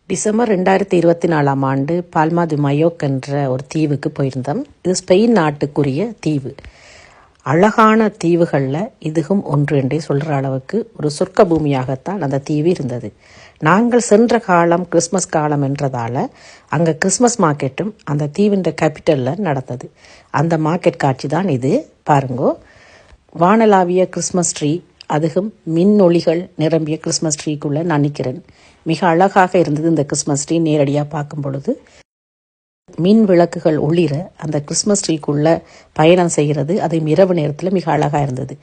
December 2024ஆம் ஆண்டு பால்மா தி மயோக் என்ற ஒரு தீவுக்கு போயிருந்தோம். இது ஸ்பெயின் நாட்டுக்குரிய தீவு. அழகான தீவுகளில் இதுவும் ஒன்று என்றே சொல்கிற அளவுக்கு ஒரு சொர்க்க பூமியாகத்தான் அந்த தீவு இருந்தது. நாங்கள் சென்ற காலம் கிறிஸ்மஸ் காலம் என்றதால் அங்கே கிறிஸ்மஸ் மார்க்கெட்டும் அந்த தீவின் கேபிட்டலில் நடந்தது. அந்த மார்க்கெட் காட்சி தான் இது. பாருங்கோ, வானளாவிய கிறிஸ்மஸ் ட்ரீ, அதுவும் மின் ஒளிகள் நிரம்பிய கிறிஸ்மஸ் ட்ரீக்குள்ளே நான் நிற்கிறேன். மிக அழகாக இருந்தது இந்த கிறிஸ்மஸ் ட்ரீ. நேரடியாக பார்க்கும் பொழுது மின் விளக்குகள் ஒளிர அந்த கிறிஸ்மஸ் ட்ரீக்குள்ளே பயணம் செய்கிறது, அதுவும் இரவு நேரத்தில் மிக அழகாக இருந்தது.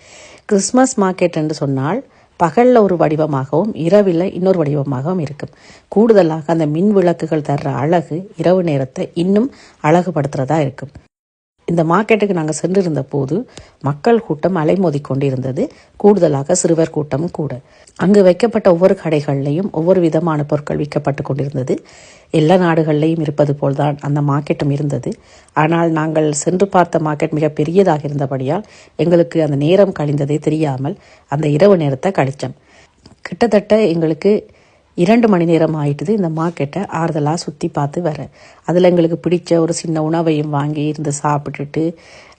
கிறிஸ்மஸ் மார்க்கெட் என்று சொன்னால் பகலில் ஒரு வடிவமாகவும் இரவில் இன்னொரு வடிவமாகவும் இருக்கும். கூடுதலாக அந்த மின் விளக்குகள் தர்ற அழகு இரவு நேரத்தை இன்னும் அழகுபடுத்துகிறதா இருக்கும். இந்த மார்க்கெட்டுக்கு நாங்கள் சென்றிருந்த போது மக்கள் கூட்டம் அலைமோதி கொண்டிருந்தது. கூடுதலாக சிறுவர் கூட்டம் கூட. அங்கு வைக்கப்பட்ட ஒவ்வொரு கடைகள்லையும் ஒவ்வொரு விதமான பொருட்கள் விற்கப்பட்டு கொண்டிருந்தது. எல்லா நாடுகள்லையும் இருப்பது போல்தான் அந்த மார்க்கெட்டும் இருந்தது. ஆனால் நாங்கள் சென்று பார்த்த மார்க்கெட் மிக பெரியதாக இருந்தபடியால் எங்களுக்கு அந்த நேரம் கழிந்ததே தெரியாமல் அந்த இரவு நேரத்தை கழித்தோம். கிட்டத்தட்ட எங்களுக்கு 2 மணி நேரம் ஆயிட்டுது இந்த மார்க்கெட்டை ஆறுதலாக சுற்றி பார்த்து வர. அதில் எங்களுக்கு பிடிச்ச ஒரு சின்ன உணவையும் வாங்கி இருந்து சாப்பிட்டுட்டு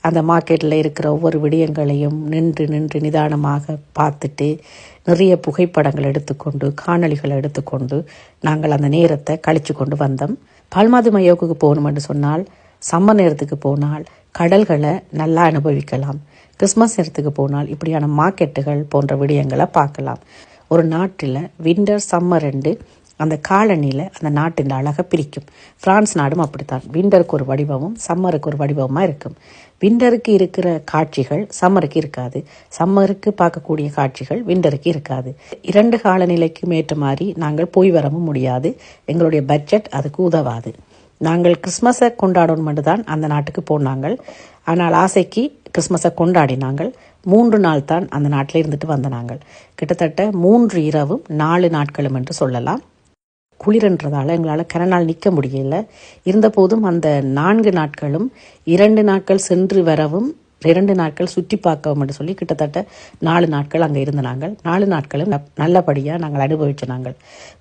அந்த மார்க்கெட்டில் இருக்கிற ஒவ்வொரு விடயங்களையும் நின்று நிதானமாக பார்த்துட்டு நிறைய புகைப்படங்கள் எடுத்துக்கொண்டு காணொளிகளை எடுத்துக்கொண்டு நாங்கள் அந்த நேரத்தை கழித்து கொண்டு வந்தோம். பால்மா தி மயோக்குக்கு போகணுமென்று சொன்னால் சம்மர் நேரத்துக்கு போனால் கடல்களை நல்லா அனுபவிக்கலாம். கிறிஸ்மஸ் நேரத்துக்கு போனால் இப்படியான மார்க்கெட்டுகள் போன்ற விடயங்களை பார்க்கலாம். ஒரு நாட்டில் விண்டர் சம்மர் ரெண்டு அந்த காலனியில் அந்த நாட்டின் அழகை பிரிக்கும். பிரான்ஸ் நாடும் அப்படித்தான். விண்டருக்கு ஒரு வடிவமும் சம்மருக்கு ஒரு வடிவமாக இருக்கும். விண்டருக்கு இருக்கிற காட்சிகள் சம்மருக்கு இருக்காது, சம்மருக்கு பார்க்கக்கூடிய காட்சிகள் விண்டருக்கு இருக்காது. 2 காலநிலைக்கும் ஏற்ற மாதிரி நாங்கள் போய் வரவும் முடியாது. எங்களுடைய பட்ஜெட் அதுக்கு உதவாது. நாங்கள் கிறிஸ்மஸை கொண்டாடணும் தான் அந்த நாட்டுக்கு போனாங்கள். ஆனால் ஆசைக்கு கிறிஸ்மஸை கொண்டாடினாங்கள். 3 நாள் தான் அந்த நாட்டில் இருந்துட்டு வந்த நாங்கள். கிட்டத்தட்ட 3 இரவும் 4 நாட்களும் என்று சொல்லலாம். குளிரன்றதால் எங்களால் கரநாள் நிற்க முடியல. இருந்தபோதும் அந்த 4 நாட்களும் 2 நாட்கள் சென்று வரவும் 2 நாட்கள் சுற்றி பார்க்கவும் என்று சொல்லி கிட்டத்தட்ட 4 நாட்கள் அங்கே இருந்த நாங்கள். 4 நாட்களும் நல்லபடியாக நாங்கள் அனுபவிச்ச நாங்கள்.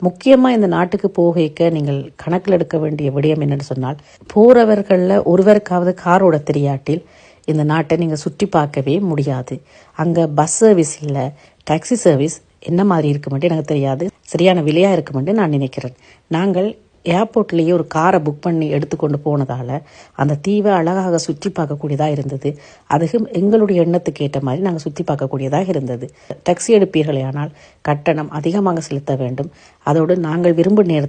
முக்கியமாக இந்த நாட்டுக்கு போக நீங்கள் கணக்கில் எடுக்க வேண்டிய விடயம் என்னென்னு சொன்னால், போகிறவர்களில் ஒருவருக்காவது காரோட தெரியாட்டில் இந்த நாட்டை நீங்கள் சுற்றி பார்க்கவே முடியாது. அங்கே பஸ் சர்வீஸ் இல்லை, டாக்ஸி சர்வீஸ் என்ன மாதிரி இருக்குமென்று எனக்கு தெரியாது. சரியான விலையாக இருக்குமென்று நான் நினைக்கிறேன். நாங்கள் ஏர்போர்ட்லேயே ஒரு காரை புக் பண்ணி எடுத்துக்கொண்டு போனதால் அந்த தீவை அழகாக சுற்றி பார்க்கக்கூடியதாக இருந்தது. அதுவும் எங்களுடைய எண்ணத்துக்கு ஏற்ற மாதிரி நாங்கள் சுற்றி பார்க்கக்கூடியதாக இருந்தது. டாக்ஸி எடுப்பீர்களே ஆனால் கட்டணம் அதிகமாக செலுத்த வேண்டும். அதோடு நாங்கள் விரும்பும் நேரத்தில்